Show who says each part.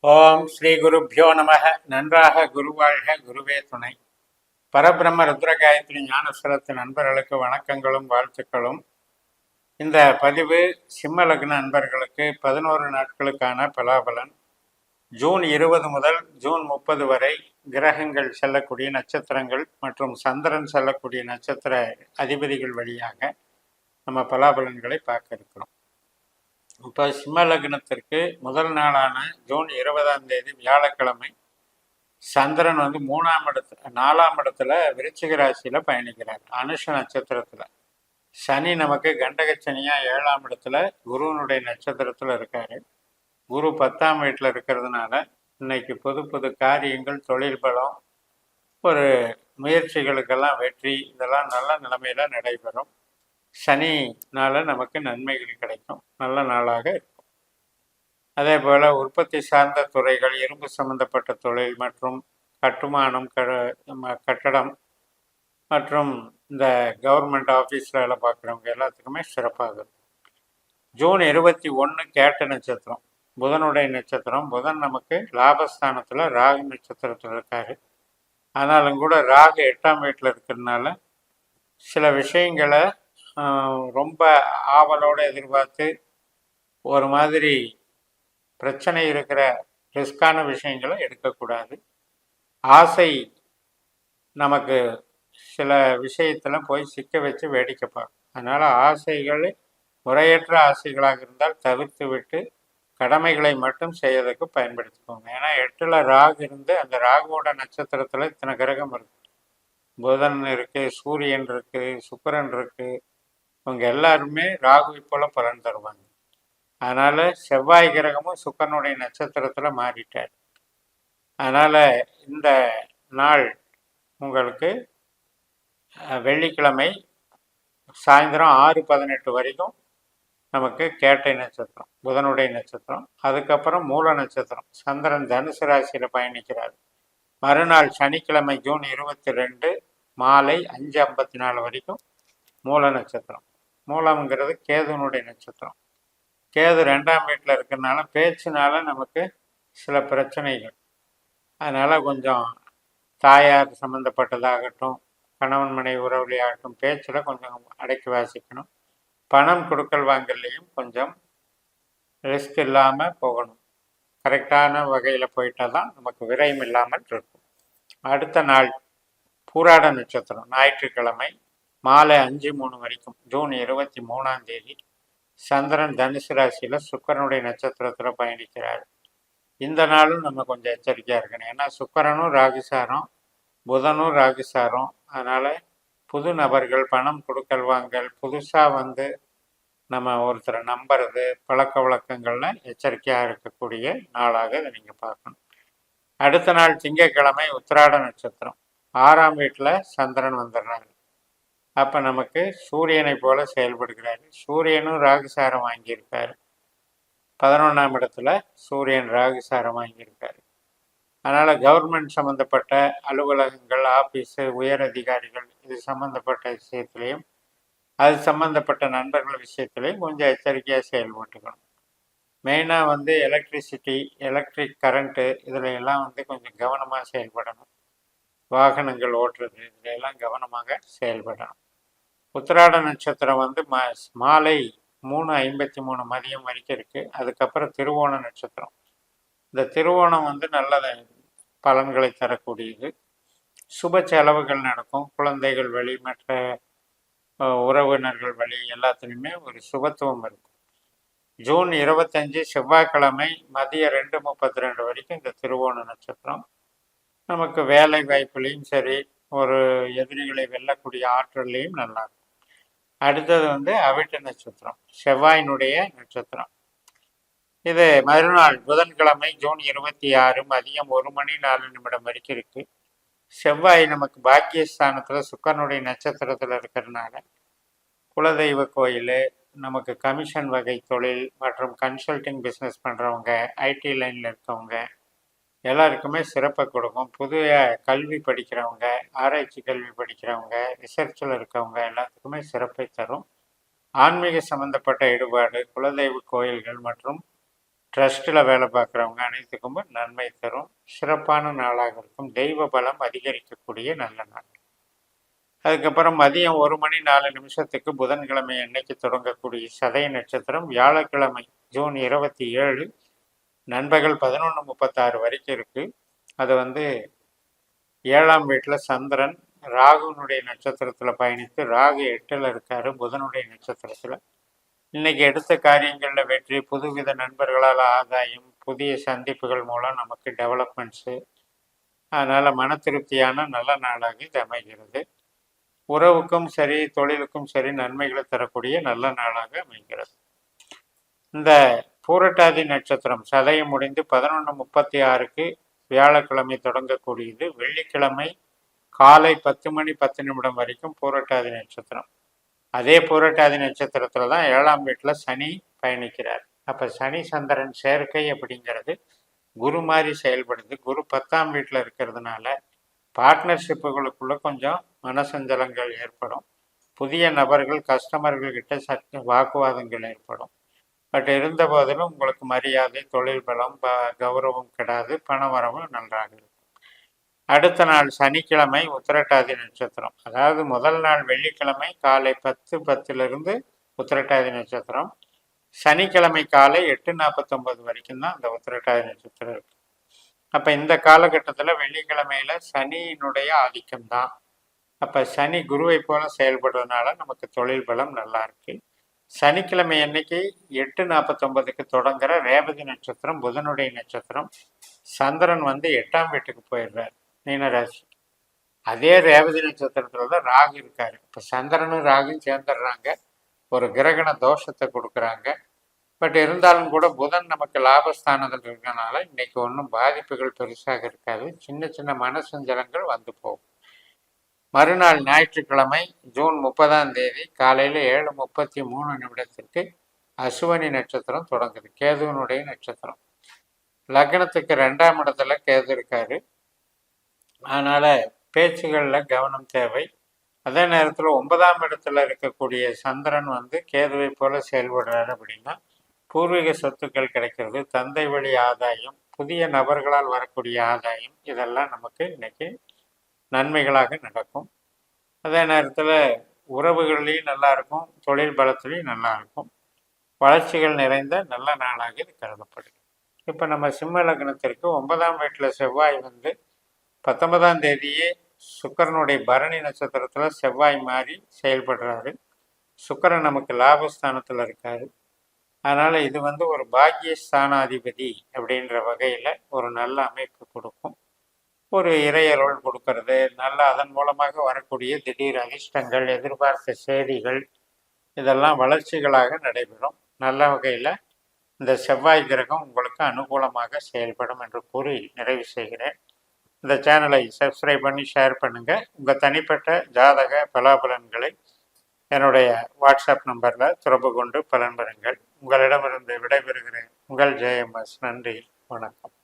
Speaker 1: ஓம் ஸ்ரீ குருப்யோ நமக. நன்றாக குருவாழ்க, குருவே துணை. பரபிரம்ம ருத்ரகாயத்ரி ஞானஸ்வரத்து நண்பர்களுக்கு வணக்கங்களும் வாழ்த்துக்களும். இந்த பதிவு சிம்ம லக்ன நண்பர்களுக்கு 11 நாட்களுக்கான பலாபலன். ஜூன் 20 முதல் ஜூன் 30 வரை கிரகங்கள் செல்லக்கூடிய நட்சத்திரங்கள் மற்றும் சந்திரன் செல்லக்கூடிய நட்சத்திர அதிபதிகள் வழியாக நம்ம பலாபலன்களை பார்க்க இருக்கிறோம். இப்போ சிம்ம லக்னத்திற்கு முதல் நாளான ஜூன் 20ஆம் தேதி வியாழக்கிழமை சந்திரன் 4ஆம் இடத்துல விருச்சிக ராசியில பயணிக்கிறார். அனுஷ நட்சத்திரத்துல. சனி நமக்கு கண்டகச்சனியா 7ஆம் இடத்துல குருவனுடைய நட்சத்திரத்துல இருக்காரு. குரு 10ஆம் வீட்டுல இருக்கிறதுனால இன்னைக்கு புது புது காரியங்கள், தொழில் பலம், ஒரு முயற்சிகளுக்கெல்லாம் வெற்றி, இதெல்லாம் நல்ல நிலைமையில நடைபெறும். சனினால நமக்கு நன்மைகள் கிடைக்கும். நல்ல நாளாக இருக்கும். அதே போல உற்பத்தி சார்ந்த துறைகள், இரும்பு சம்பந்தப்பட்ட தொழில் மற்றும் கட்டுமானம், கட்டடம் மற்றும் இந்த கவர்மெண்ட் ஆஃபீஸில் வேலை பார்க்குறவங்க எல்லாத்துக்குமே சிறப்பாக இருக்கும். ஜூன் 21 கேட்ட நட்சத்திரம், புதனுடைய நட்சத்திரம். புதன் நமக்கு லாபஸ்தானத்தில் ராகு நட்சத்திரத்தில் இருக்காரு. ஆனாலும் கூட ராகு 8ஆம் வீட்டில் இருக்கிறதுனால சில விஷயங்களை ரொம்ப ஆவலோடு எதிர்பார்த்து ஒரு மாதிரி பிரச்சனை இருக்கிற ரிஸ்கான விஷயங்களை எடுக்கக்கூடாது. ஆசை நமக்கு சில விஷயத்தில் போய் சிக்க வச்சு வேடிக்கை பார்க்கும். அதனால் ஆசைகள் முறையற்ற ஆசைகளாக இருந்தால் தவிர்த்து விட்டு கடமைகளை மட்டும் செய்வதற்கு பயன்படுத்திக்கோங்க. ஏன்னா 8ல் ராகு இருந்து அந்த ராகுவோட நட்சத்திரத்தில் இத்தனை கிரகம் இருக்கு. புதன் இருக்கு, சூரியன் இருக்கு, சுக்கிரன் இருக்கு. இவங்க எல்லாருமே ராகுவை போல பலன் தருவாங்க. அதனால செவ்வாய் கிரகமும் சுக்கிரனுடைய நட்சத்திரத்துல மாறிட்டார். அதனால இந்த நாள் உங்களுக்கு வெள்ளிக்கிழமை சாயந்தரம் 6:18 வரைக்கும் நமக்கு கேட்டை நட்சத்திரம், புதனுடைய நட்சத்திரம். அதுக்கப்புறம் மூல நட்சத்திரம், சந்திரன் தனுசு ராசியில பயணிக்கிறார். மறுநாள் சனிக்கிழமை ஜூன் 22 மாலை 5:54 வரைக்கும் மூல நட்சத்திரம். மூலம்ங்கிறது கேதுனுடைய நட்சத்திரம். கேது 2ஆம் வீட்டில் இருக்கிறதுனால பேச்சுனால நமக்கு சில பிரச்சனைகள். அதனால் கொஞ்சம் தாயார் சம்மந்தப்பட்டதாகட்டும், கணவன் மனைவி உறவுலையாகட்டும், பேச்சில் கொஞ்சம் அடக்கி வாசிக்கணும். பணம் கொடுக்கல் வாங்கலையும் கொஞ்சம் ரிஸ்க் இல்லாமல் போகணும். கரெக்டான வகையில் போயிட்டால் தான் நமக்கு விரயம் இல்லாமல் இருக்கும். அடுத்த நாள் பூராட நட்சத்திரம், ஞாயிற்றுக்கிழமை மாலை 5:03 வரைக்கும் ஜூன் 23ஆம் தேதி சந்திரன் தனுசு ராசியில சுக்கிரனுடைய நட்சத்திரத்துல பயணிக்கிறார். இந்த நாளும் நம்ம கொஞ்சம் எச்சரிக்கையா இருக்கணும். ஏன்னா சுக்கிரனும் ராகுசாரம், புதனும் ராகுசாரம். அதனால புது நபர்கள், பணம் கொடுக்கல் வாங்கல், புதுசா நம்ம ஒருத்தரை நம்புறது, பழக்க வழக்கங்கள்ல எச்சரிக்கையா இருக்கக்கூடிய நாளாக இதை நீங்க பார்க்கணும். அடுத்த நாள் திங்கட்கிழமை உத்திராட நட்சத்திரம், 6ஆம் வீட்டுல சந்திரன் வந்துடுறாரு. அப்போ நமக்கு சூரியனை போல செயல்படுகிறாரு. சூரியனும் ராகுசாரம் வாங்கியிருக்காரு. 11ஆம் இடத்துல சூரியன் ராகுசாரம் வாங்கியிருக்காரு. அதனால் கவர்மெண்ட் சம்மந்தப்பட்ட அலுவலகங்கள், ஆஃபீஸு, உயர் அதிகாரிகள் இது சம்மந்தப்பட்ட விஷயத்துலையும், அது சம்மந்தப்பட்ட நண்பர்கள் விஷயத்துலையும் கொஞ்சம் எச்சரிக்கையாக செயல்பட்டுக்கணும். மெயினாக எலக்ட்ரிசிட்டி, எலக்ட்ரிக் கரண்ட்டு இதில் எல்லாம் கொஞ்சம் கவனமாக செயல்படணும். வாகனங்கள் ஓட்டுறது இதில் எல்லாம் கவனமாக செயல்படணும். உத்திராட நட்சத்திரம் மாலை 3:53 மதியம் வரைக்கும் இருக்கு. அதுக்கப்புறம் திருவோண நட்சத்திரம். இந்த திருவோணம் நல்ல பலன்களை தரக்கூடியது. சுப செலவுகள் நடக்கும். குழந்தைகள் வழி, மற்ற உறவினர்கள் வழி எல்லாத்துலேயுமே ஒரு சுபத்துவம் இருக்கும். ஜூன் 25 செவ்வாய்க்கிழமை மதியம் 2:32 வரைக்கும் இந்த திருவோண நட்சத்திரம். நமக்கு வேலை வாய்ப்புலையும் சரி, ஒரு எதிரிகளை வெல்லக்கூடிய ஆற்றல்லையும் நல்லா இருக்கும். அடுத்தது அவிட்ட நட்சத்திரம், செவ்வாயினுடைய நட்சத்திரம். இது மறுநாள் புதன்கிழமை ஜூன் 26 மதியம் 1:04 வரைக்கும் இருக்கு. செவ்வாய் நமக்கு பாக்கியஸ்தானத்தில் சுக்கரனுடைய நட்சத்திரத்தில் இருக்கிறதுனால குலதெய்வ கோயில், நமக்கு கமிஷன் வகை தொழில் மற்றும் கன்சல்டிங் பிஸ்னஸ் பண்ணுறவங்க, ஐடி லைனில் இருக்கவங்க எல்லாருக்குமே சிறப்பை கொடுக்கும். புதிய கல்வி படிக்கிறவங்க, ஆராய்ச்சி கல்வி படிக்கிறவங்க, ரிசர்ச்சில் இருக்கவங்க எல்லாத்துக்குமே சிறப்பை தரும். ஆன்மீக சம்பந்தப்பட்ட ஈடுபாடு, குலதெய்வ கோயில்கள் மற்றும் ட்ரஸ்ட்டில் வேலை பார்க்குறவங்க அனைத்துக்கும் நன்மை தரும் சிறப்பான நாளாக இருக்கும். தெய்வ பலம் அதிகரிக்கக்கூடிய நல்ல நாள். அதுக்கப்புறம் மதியம் 1:04 புதன்கிழமை அன்னைக்கு தொடங்கக்கூடிய சதய நட்சத்திரம் வியாழக்கிழமை ஜூன் 27 நண்பகல் 11:36 வரைக்கும் இருக்கு. அது 7ஆம் வீட்டில் சந்திரன் ராகுனுடைய நட்சத்திரத்தில் பயணித்து ராகு 8ல் இருக்காரு புதனுடைய நட்சத்திரத்தில். இன்னைக்கு எடுத்த காரியங்களில் வெற்றி, புதுவித நண்பர்களால் ஆதாயம், புதிய சந்திப்புகள் மூலம் நமக்கு டெவலப்மெண்ட்ஸு. அதனால் மன திருப்தியான நல்ல நாளாக இது அமைகிறது. உறவுக்கும் சரி தொழிலுக்கும் சரி நன்மைகளை தரக்கூடிய நல்ல நாளாக அமைகிறது. இந்த பூரட்டாதி நட்சத்திரம் சதயம் முடிந்து 11:36 வியாழக்கிழமை தொடங்கக்கூடியது. வெள்ளிக்கிழமை காலை 10:10 வரைக்கும் பூரட்டாதி நட்சத்திரம். அதே பூரட்டாதி நட்சத்திரத்தில் தான் 7ஆம் வீட்டில் சனி பயணிக்கிறார். அப்போ சனி சந்திரன் சேர்க்கை அப்படிங்கிறது குரு மாதிரி செயல்படுது. குரு 10ஆம் வீட்டில் இருக்கிறதுனால பார்ட்னர்ஷிப்புகளுக்குள்ள கொஞ்சம் மனசஞ்சலங்கள் ஏற்படும். புதிய நபர்கள் கஸ்டமர்கள்கிட்ட சற்று வாக்குவாதங்கள் ஏற்படும். பட் இருந்த போதிலும் உங்களுக்கு மரியாதை, தொழில் பலம், கௌரவம் கிடாது, பணவரவு நன்றாக இருக்கும். அடுத்த நாள் சனிக்கிழமை உத்திரட்டாதி நட்சத்திரம். அதாவது முதல் நாள் வெள்ளிக்கிழமை காலை 10:10 உத்திரட்டாதி நட்சத்திரம். சனிக்கிழமை காலை 8:49 வரைக்கும் தான் அந்த உத்திரட்டாதி நட்சத்திரம் இருக்கு. அப்போ இந்த காலகட்டத்தில் வெள்ளிக்கிழமையில சனியினுடைய ஆதிக்கம்தான். அப்போ சனி குருவை போல செயல்படுறதுனால நமக்கு தொழில் பலம் நல்லா இருக்கு. சனிக்கிழமை அன்னைக்கு 8:49 தொடங்குற ரேவதி நட்சத்திரம் புதனுடைய நட்சத்திரம். சந்திரன் 8ஆம் வீட்டுக்கு போயிடுறார் மீனராசி. அதே ரேவதி நட்சத்திரத்துல தான் ராகு இருக்காரு. இப்போ சந்திரனும் ராகும் சேர்ந்துடுறாங்க, ஒரு கிரகண தோஷத்தை கொடுக்குறாங்க. பட் இருந்தாலும் கூட புதன் நமக்கு லாபஸ்தானத்தில் இருக்கனால இன்னைக்கு ஒன்றும் பாதிப்புகள் பெருசாக இருக்காது. சின்ன சின்ன மனசஞ்சலங்கள் போகும். மறுநாள் ஞாயிற்றுக்கிழமை ஜூன் 30 காலையில் 7:33 அசுவனி நட்சத்திரம் தொடங்குது. கேதுவனுடைய நட்சத்திரம். லக்னத்துக்கு 2ஆம் இடத்துல கேது இருக்காரு. அதனால பேச்சுகளில் கவனம் தேவை. அதே நேரத்தில் 9ஆம் இடத்துல இருக்கக்கூடிய சந்திரன் கேதுவை போல செயல்படுறாரு. அப்படின்னா பூர்வீக சொத்துக்கள் கிடைக்கிறது, தந்தை வழி ஆதாயம், புதிய நபர்களால் வரக்கூடிய ஆதாயம், இதெல்லாம் நமக்கு இன்னைக்கு நன்மைகளாக நடக்கும். அதே நேரத்தில் உறவுகள்லையும் நல்லா இருக்கும், தொழில் பலத்திலையும் நல்லா இருக்கும். வளர்ச்சிகள் நிறைந்த நல்ல நாளாக இது கருதப்படுது. இப்போ நம்ம சிம்ம லக்னத்திற்கு 9ஆம் வீட்டில் செவ்வாய் 19ஆம் தேதியே சுக்கரனுடைய பரணி நட்சத்திரத்தில் செவ்வாய் மாறி செயல்படுறாரு. சுக்கரன் நமக்கு லாபஸ்தானத்தில் இருக்காரு. அதனால் இது ஒரு பாக்கியஸ்தானாதிபதி அப்படின்ற வகையில் ஒரு நல்ல அமைப்பு கொடுக்கும். ஒரு இறையருள் கொடுக்கறது, நல்ல அதன் மூலமாக வரக்கூடிய திடீர் அதிர்ஷ்டங்கள், எதிர்பார்த்த செய்திகள், இதெல்லாம் வளர்ச்சிகளாக நடைபெறும். நல்ல வகையில் இந்த செவ்வாய் கிரகம் உங்களுக்கு அனுகூலமாக செயல்படும் என்று கூறி நிறைவு செய்கிறேன். இந்த சேனலை சப்ஸ்கிரைப் பண்ணி ஷேர் பண்ணுங்கள். உங்கள் தனிப்பட்ட ஜாதக பலாபலன்களை என்னுடைய வாட்ஸ்அப் நம்பரில் தொடர்பு கொண்டு பலன் பெறுங்கள். உங்களிடமிருந்து விடைபெறுகிறேன். உங்கள் JMS. நன்றி, வணக்கம்.